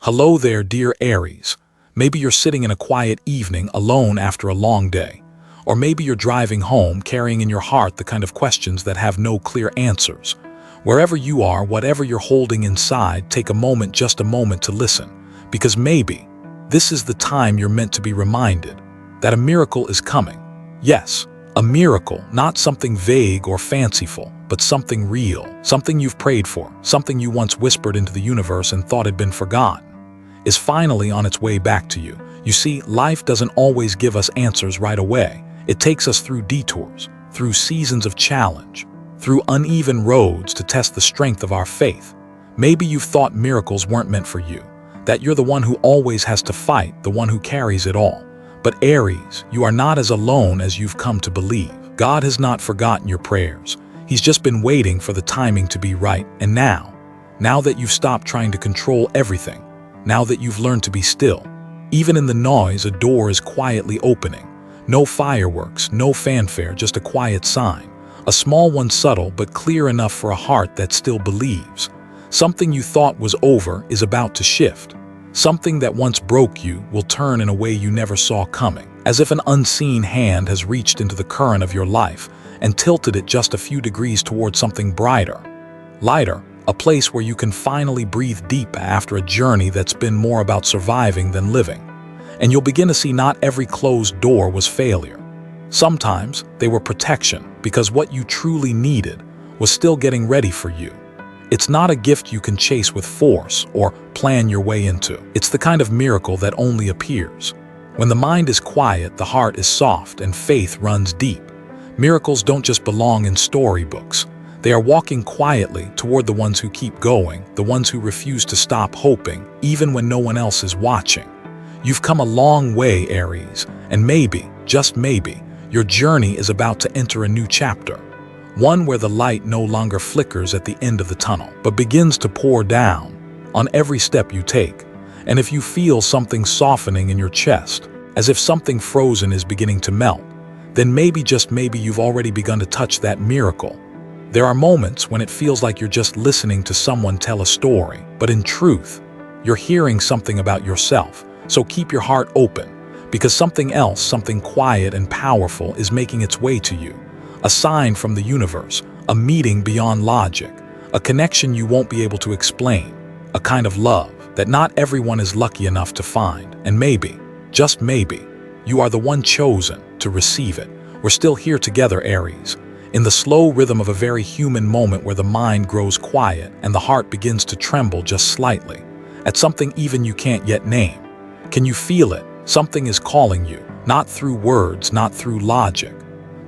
Hello there, dear Aries. Maybe you're sitting in a quiet evening alone after a long day. Or maybe you're driving home carrying in your heart the kind of questions that have no clear answers. Wherever you are, whatever you're holding inside, take a moment, just a moment to listen. Because maybe this is the time you're meant to be reminded that a miracle is coming. Yes, a miracle, not something vague or fanciful, but something real, something you've prayed for, something you once whispered into the universe and thought had been forgotten, is finally on its way back to you. You see, life doesn't always give us answers right away. It takes us through detours, through seasons of challenge, through uneven roads to test the strength of our faith. Maybe you've thought miracles weren't meant for you, that you're the one who always has to fight, the one who carries it all. But Aries, you are not as alone as you've come to believe. God has not forgotten your prayers. He's just been waiting for the timing to be right. And now that you've stopped trying to control everything, now that you've learned to be still, even in the noise, a door is quietly opening. No fireworks, no fanfare, just a quiet sign. A small one, subtle but clear enough for a heart that still believes. Something you thought was over is about to shift. Something that once broke you will turn in a way you never saw coming, as if an unseen hand has reached into the current of your life and tilted it just a few degrees towards something brighter, lighter, a place where you can finally breathe deep after a journey that's been more about surviving than living. And you'll begin to see not every closed door was failure. Sometimes they were protection, because what you truly needed was still getting ready for you. It's not a gift you can chase with force or plan your way into. It's the kind of miracle that only appears when the mind is quiet, the heart is soft, and faith runs deep. Miracles don't just belong in storybooks. They are walking quietly toward the ones who keep going, the ones who refuse to stop hoping, even when no one else is watching. You've come a long way, Aries, and maybe, just maybe, your journey is about to enter a new chapter. One where the light no longer flickers at the end of the tunnel, but begins to pour down on every step you take. And if you feel something softening in your chest, as if something frozen is beginning to melt, then maybe, just maybe, you've already begun to touch that miracle. There are moments when it feels like you're just listening to someone tell a story, but in truth, you're hearing something about yourself. So keep your heart open, because something else, something quiet and powerful, is making its way to you. A sign from the universe, a meeting beyond logic, a connection you won't be able to explain, a kind of love that not everyone is lucky enough to find. And maybe, just maybe, you are the one chosen to receive it. We're still here together, Aries, in the slow rhythm of a very human moment where the mind grows quiet and the heart begins to tremble just slightly, at something even you can't yet name. Can you feel it? Something is calling you, not through words, not through logic,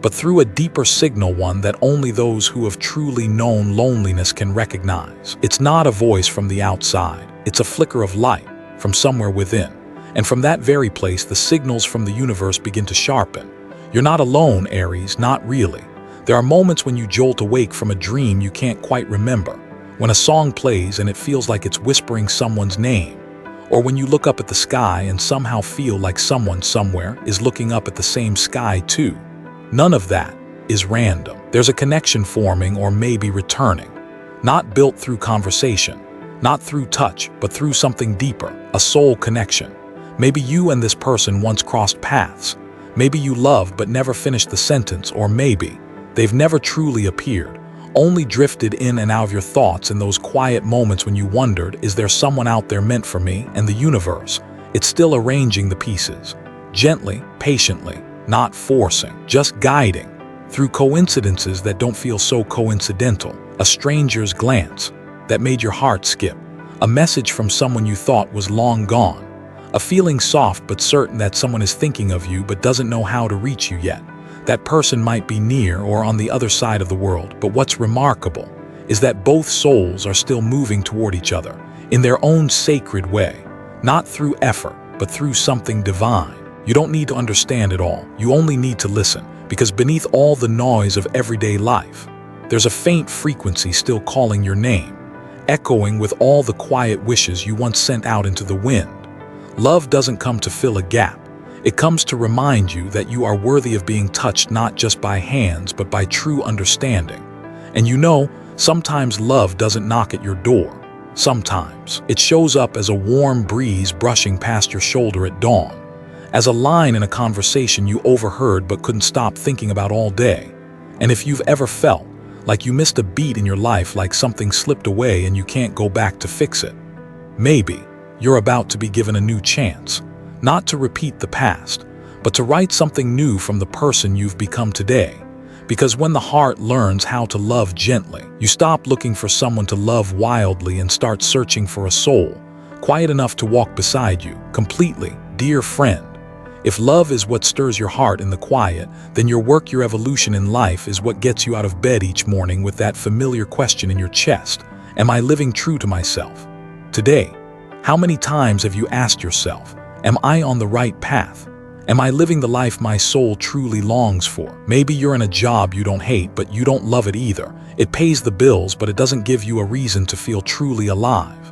but through a deeper signal, one that only those who have truly known loneliness can recognize. It's not a voice from the outside, it's a flicker of light from somewhere within. And from that very place, the signals from the universe begin to sharpen. You're not alone, Aries, not really. There are moments when you jolt awake from a dream you can't quite remember, when a song plays and it feels like it's whispering someone's name, or when you look up at the sky and somehow feel like someone somewhere is looking up at the same sky too. None of that is random. There's a connection forming, or maybe returning, not built through conversation, not through touch, but through something deeper, a soul connection. Maybe you and this person once crossed paths. Maybe you loved but never finished the sentence, or maybe they've never truly appeared, only drifted in and out of your thoughts in those quiet moments when you wondered, is there someone out there meant for me? And the universe, it's still arranging the pieces, gently, patiently, not forcing, just guiding, through coincidences that don't feel so coincidental, a stranger's glance that made your heart skip, a message from someone you thought was long gone, a feeling soft but certain that someone is thinking of you but doesn't know how to reach you yet. That person might be near or on the other side of the world, but what's remarkable is that both souls are still moving toward each other in their own sacred way, not through effort, but through something divine. You don't need to understand it all, you only need to listen, because beneath all the noise of everyday life, there's a faint frequency still calling your name, echoing with all the quiet wishes you once sent out into the wind. Love doesn't come to fill a gap. It comes to remind you that you are worthy of being touched not just by hands, but by true understanding. And you know, sometimes love doesn't knock at your door. Sometimes it shows up as a warm breeze brushing past your shoulder at dawn, as a line in a conversation you overheard but couldn't stop thinking about all day. And if you've ever felt like you missed a beat in your life, like something slipped away and you can't go back to fix it, maybe you're about to be given a new chance, not to repeat the past, but to write something new from the person you've become today. Because when the heart learns how to love gently, you stop looking for someone to love wildly and start searching for a soul, quiet enough to walk beside you, completely. Dear friend, if love is what stirs your heart in the quiet, then your work, your evolution in life is what gets you out of bed each morning with that familiar question in your chest. Am I living true to myself? Today, how many times have you asked yourself, am I on the right path? Am I living the life my soul truly longs for? Maybe you're in a job you don't hate, but you don't love it either. It pays the bills, but it doesn't give you a reason to feel truly alive.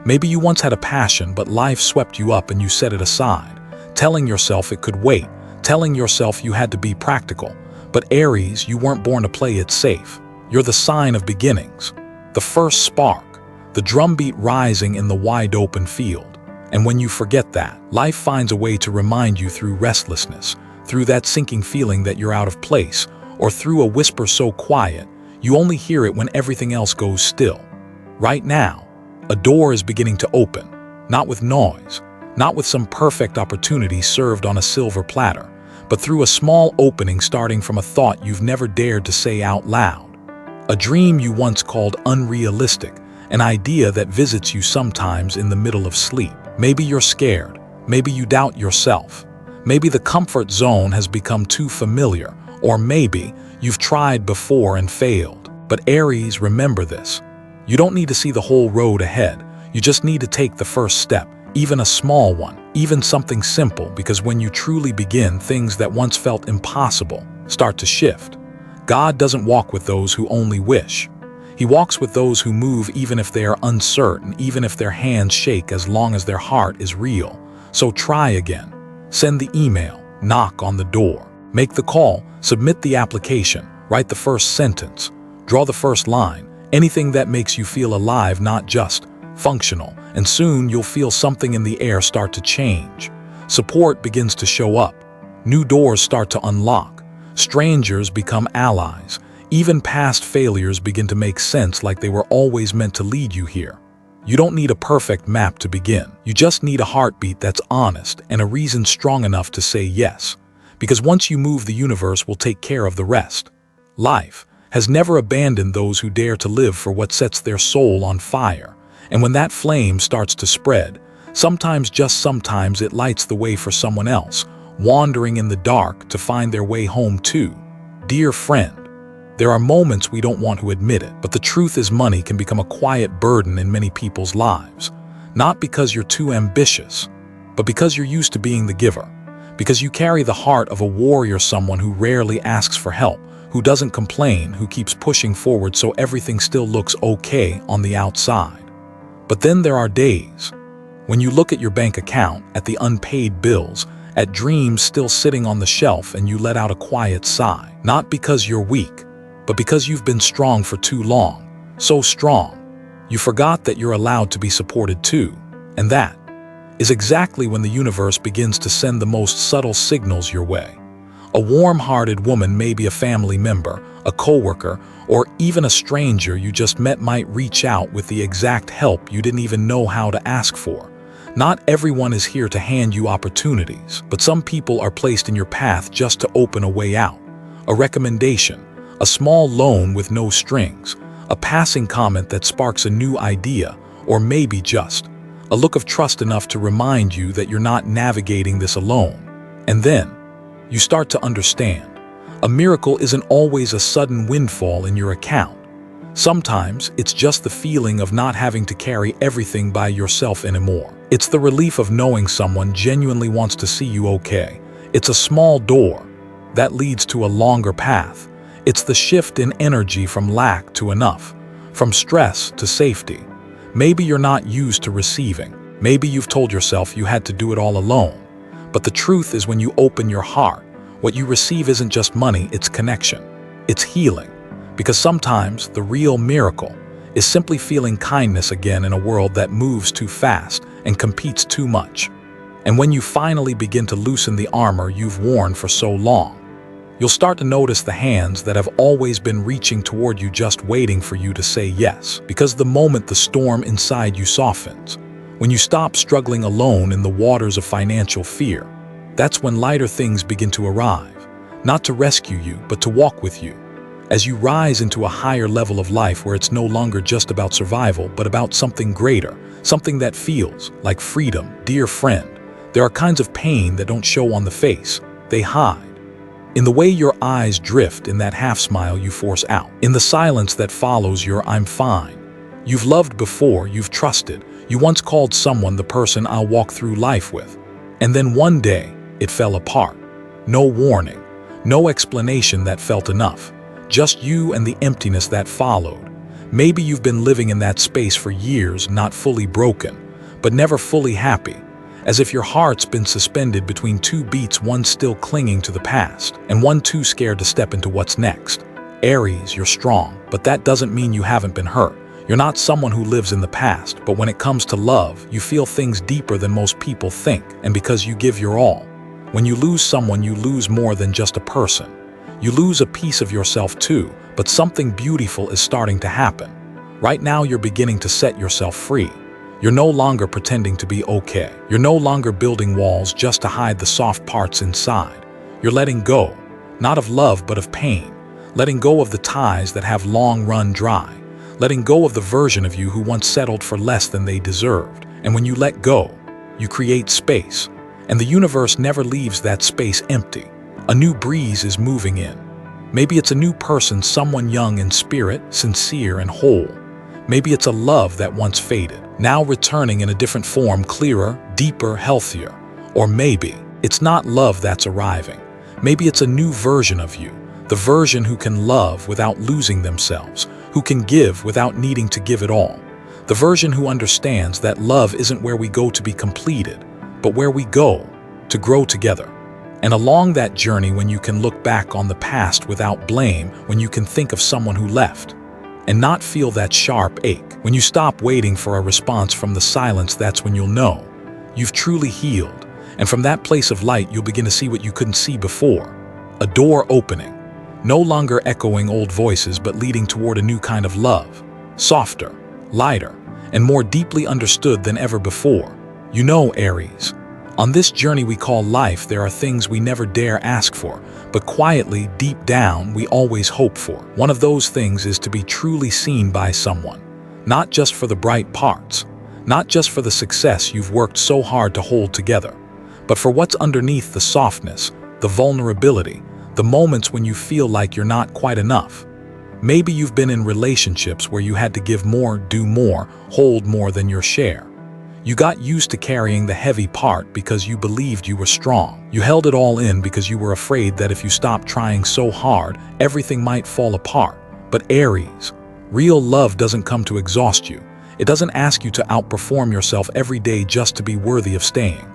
Maybe you once had a passion, but life swept you up and you set it aside, telling yourself it could wait, telling yourself you had to be practical. But Aries, you weren't born to play it safe. You're the sign of beginnings, the first spark, the drumbeat rising in the wide-open field. And when you forget that, life finds a way to remind you through restlessness, through that sinking feeling that you're out of place, or through a whisper so quiet, you only hear it when everything else goes still. Right now, a door is beginning to open, not with noise, not with some perfect opportunity served on a silver platter, but through a small opening starting from a thought you've never dared to say out loud. A dream you once called unrealistic, an idea that visits you sometimes in the middle of sleep. Maybe you're scared, maybe you doubt yourself, maybe the comfort zone has become too familiar, or maybe you've tried before and failed. But Aries, remember this. You don't need to see the whole road ahead, you just need to take the first step, even a small one, even something simple, because when you truly begin, things that once felt impossible start to shift. God doesn't walk with those who only wish. He walks with those who move even if they are uncertain, even if their hands shake, as long as their heart is real. So try again. Send the email, knock on the door, make the call, submit the application, write the first sentence, draw the first line, anything that makes you feel alive, not just functional. And soon you'll feel something in the air start to change. Support begins to show up. New doors start to unlock. Strangers become allies. Even past failures begin to make sense, like they were always meant to lead you here. You don't need a perfect map to begin. You just need a heartbeat that's honest and a reason strong enough to say yes. Because once you move, the universe will take care of the rest. Life has never abandoned those who dare to live for what sets their soul on fire. And when that flame starts to spread, sometimes, just sometimes, it lights the way for someone else, wandering in the dark to find their way home too. Dear friend, there are moments we don't want to admit it, but the truth is money can become a quiet burden in many people's lives. Not because you're too ambitious, but because you're used to being the giver. Because you carry the heart of a warrior, someone who rarely asks for help, who doesn't complain, who keeps pushing forward so everything still looks okay on the outside. But then there are days when you look at your bank account, at the unpaid bills, at dreams still sitting on the shelf, and you let out a quiet sigh. Not because you're weak, but because you've been strong for too long. So strong, you forgot that you're allowed to be supported too. And that is exactly when the universe begins to send the most subtle signals your way. A warm-hearted woman, maybe a family member, a coworker, or even a stranger you just met, might reach out with the exact help you didn't even know how to ask for. Not everyone is here to hand you opportunities, but some people are placed in your path just to open a way out. A recommendation, a small loan with no strings, a passing comment that sparks a new idea, or maybe just a look of trust enough to remind you that you're not navigating this alone. And then you start to understand. A miracle isn't always a sudden windfall in your account. Sometimes it's just the feeling of not having to carry everything by yourself anymore. It's the relief of knowing someone genuinely wants to see you okay. It's a small door that leads to a longer path. It's the shift in energy from lack to enough, from stress to safety. Maybe you're not used to receiving. Maybe you've told yourself you had to do it all alone. But the truth is, when you open your heart, what you receive isn't just money, it's connection. It's healing. Because sometimes the real miracle is simply feeling kindness again in a world that moves too fast and competes too much. And when you finally begin to loosen the armor you've worn for so long, you'll start to notice the hands that have always been reaching toward you, just waiting for you to say yes. Because the moment the storm inside you softens, when you stop struggling alone in the waters of financial fear, that's when lighter things begin to arrive, not to rescue you, but to walk with you. As you rise into a higher level of life where it's no longer just about survival, but about something greater, something that feels like freedom. Dear friend, there are kinds of pain that don't show on the face, they hide. In the way your eyes drift, in that half-smile you force out, in the silence that follows your "I'm fine." You've loved before, you've trusted, you once called someone the person I'll walk through life with. And then one day, it fell apart. No warning, no explanation that felt enough. Just you and the emptiness that followed. Maybe you've been living in that space for years, not fully broken, but never fully happy. As if your heart's been suspended between two beats, one still clinging to the past, and one too scared to step into what's next. Aries, you're strong, but that doesn't mean you haven't been hurt. You're not someone who lives in the past, but when it comes to love, you feel things deeper than most people think, and because you give your all. When you lose someone, you lose more than just a person. You lose a piece of yourself too, but something beautiful is starting to happen. Right now, you're beginning to set yourself free. You're no longer pretending to be okay. You're no longer building walls just to hide the soft parts inside. You're letting go, not of love but of pain. Letting go of the ties that have long run dry. Letting go of the version of you who once settled for less than they deserved. And when you let go, you create space. And the universe never leaves that space empty. A new breeze is moving in. Maybe it's a new person, someone young in spirit, sincere and whole. Maybe it's a love that once faded, now returning in a different form, clearer, deeper, healthier. Or maybe it's not love that's arriving. Maybe it's a new version of you, the version who can love without losing themselves, who can give without needing to give it all. The version who understands that love isn't where we go to be completed, but where we go to grow together. And along that journey, when you can look back on the past without blame, when you can think of someone who left, and not feel that sharp ache. When you stop waiting for a response from the silence, that's when you'll know you've truly healed. And from that place of light, you'll begin to see what you couldn't see before. A door opening, no longer echoing old voices, but leading toward a new kind of love. Softer, lighter, and more deeply understood than ever before. You know, Aries, on this journey we call life, there are things we never dare ask for, but quietly, deep down, we always hope for. One of those things is to be truly seen by someone, not just for the bright parts, not just for the success you've worked so hard to hold together, but for what's underneath the softness, the vulnerability, the moments when you feel like you're not quite enough. Maybe you've been in relationships where you had to give more, do more, hold more than your share. You got used to carrying the heavy part because you believed you were strong. You held it all in because you were afraid that if you stopped trying so hard, everything might fall apart. But Aries, real love doesn't come to exhaust you. It doesn't ask you to outperform yourself every day just to be worthy of staying.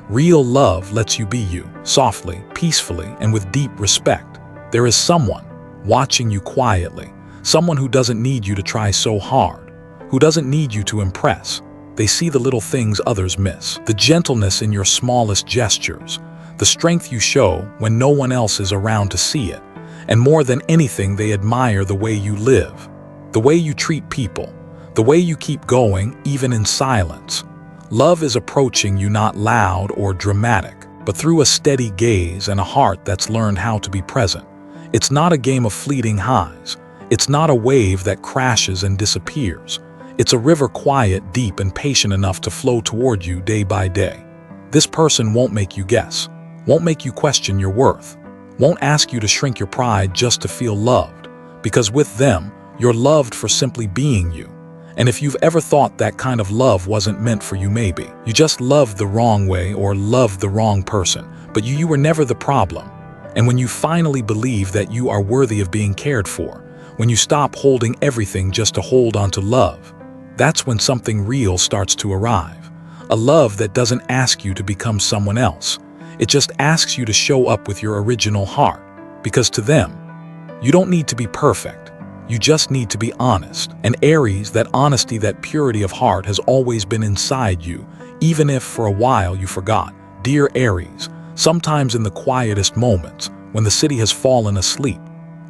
Real love lets you be you, softly, peacefully, and with deep respect. There is someone watching you quietly, someone who doesn't need you to try so hard, who doesn't need you to impress. They see the little things others miss, the gentleness in your smallest gestures, the strength you show when no one else is around to see it, and more than anything, they admire the way you live, the way you treat people, the way you keep going, even in silence. Love is approaching you not loud or dramatic, but through a steady gaze and a heart that's learned how to be present. It's not a game of fleeting highs. It's not a wave that crashes and disappears. It's a river, quiet, deep, and patient enough to flow toward you day by day. This person won't make you guess, won't make you question your worth, won't ask you to shrink your pride just to feel loved, because with them, you're loved for simply being you. And if you've ever thought that kind of love wasn't meant for you, maybe you just loved the wrong way or loved the wrong person, but you were never the problem. And when you finally believe that you are worthy of being cared for, when you stop holding everything just to hold on to love, that's when something real starts to arrive. A love that doesn't ask you to become someone else. It just asks you to show up with your original heart. Because to them, you don't need to be perfect. You just need to be honest. And Aries, that honesty, that purity of heart has always been inside you, even if for a while you forgot. Dear Aries, sometimes in the quietest moments, when the city has fallen asleep,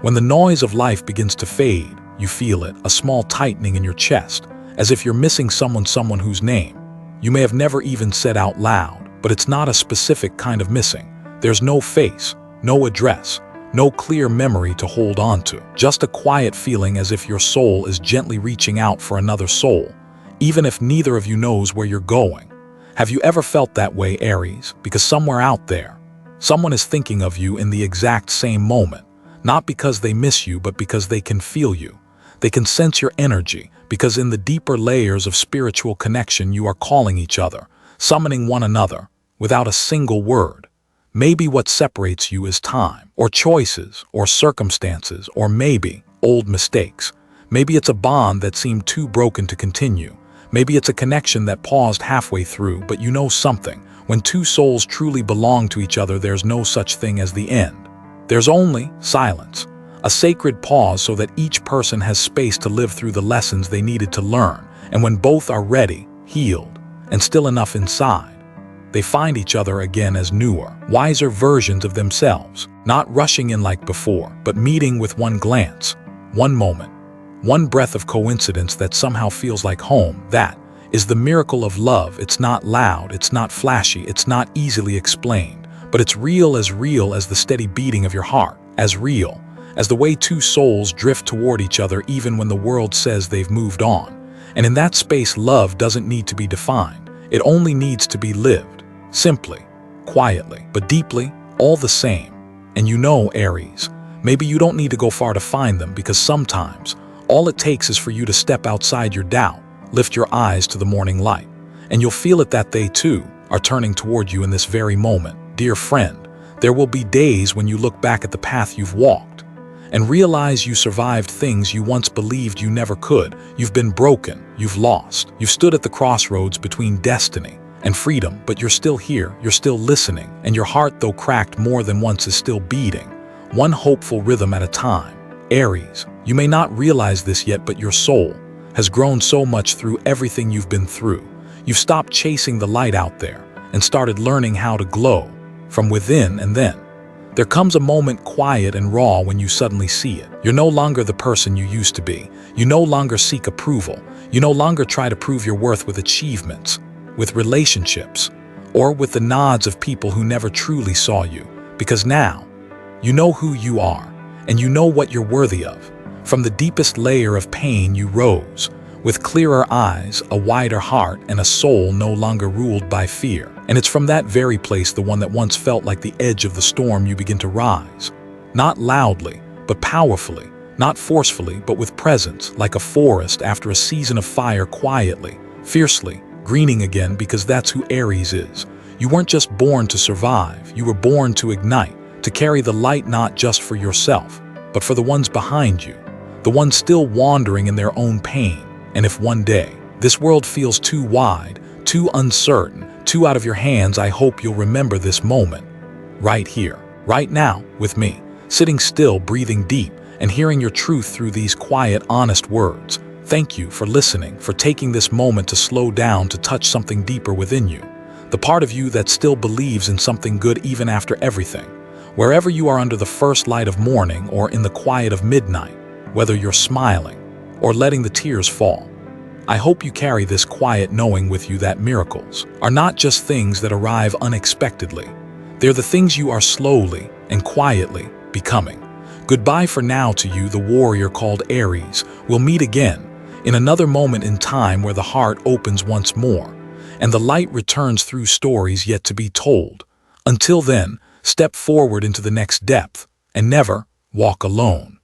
when the noise of life begins to fade, you feel it, a small tightening in your chest, as if you're missing someone whose name you may have never even said out loud. But it's not a specific kind of missing. There's no face, no address, no clear memory to hold on to. Just a quiet feeling, as if your soul is gently reaching out for another soul, even if neither of you knows where you're going. Have you ever felt that way, Aries? Because somewhere out there, someone is thinking of you in the exact same moment, not because they miss you, but because they can feel you. They can sense your energy, because in the deeper layers of spiritual connection you are calling each other, summoning one another, without a single word. Maybe what separates you is time, or choices, or circumstances, or maybe old mistakes. Maybe it's a bond that seemed too broken to continue. Maybe it's a connection that paused halfway through, but you know something. When two souls truly belong to each other, there's no such thing as the end. There's only silence. A sacred pause so that each person has space to live through the lessons they needed to learn. And when both are ready, healed, and still enough inside, they find each other again as newer, wiser versions of themselves, not rushing in like before, but meeting with one glance, one moment, one breath of coincidence that somehow feels like home. That is the miracle of love. It's not loud, it's not flashy, it's not easily explained, but it's real as the steady beating of your heart, as real as the way two souls drift toward each other even when the world says they've moved on. And in that space, love doesn't need to be defined. It only needs to be lived, simply, quietly, but deeply, all the same. And you know, Aries, maybe you don't need to go far to find them, because sometimes all it takes is for you to step outside your doubt, lift your eyes to the morning light, and you'll feel it that they too are turning toward you in this very moment. Dear friend, there will be days when you look back at the path you've walked and realize you survived things you once believed you never could. You've been broken, you've lost, you've stood at the crossroads between destiny and freedom, but you're still here, you're still listening, and your heart, though cracked more than once, is still beating, one hopeful rhythm at a time. Aries, you may not realize this yet, but your soul has grown so much through everything you've been through. You've stopped chasing the light out there and started learning how to glow from within, and then there comes a moment, quiet and raw, when you suddenly see it. You're no longer the person you used to be. You no longer seek approval. You no longer try to prove your worth with achievements, with relationships, or with the nods of people who never truly saw you. Because now, you know who you are, and you know what you're worthy of. From the deepest layer of pain, you rose, with clearer eyes, a wider heart, and a soul no longer ruled by fear. And it's from that very place, the one that once felt like the edge of the storm, you begin to rise. Not loudly, but powerfully. Not forcefully, but with presence, like a forest after a season of fire, quietly, fiercely, greening again, because that's who Aries is. You weren't just born to survive, you were born to ignite, to carry the light, not just for yourself, but for the ones behind you, the ones still wandering in their own pain. And if one day this world feels too wide, too uncertain, too out of your hands, I hope you'll remember this moment, right here, right now, with me, sitting still, breathing deep, and hearing your truth through these quiet, honest words. Thank you for listening, for taking this moment to slow down, to touch something deeper within you, the part of you that still believes in something good even after everything. Wherever you are, under the first light of morning or in the quiet of midnight, whether you're smiling or letting the tears fall, I hope you carry this quiet knowing with you that miracles are not just things that arrive unexpectedly. They're the things you are slowly and quietly becoming. Goodbye for now to you, the warrior called Aries. We'll meet again in another moment in time, where the heart opens once more and the light returns through stories yet to be told. Until then, step forward into the next depth and never walk alone.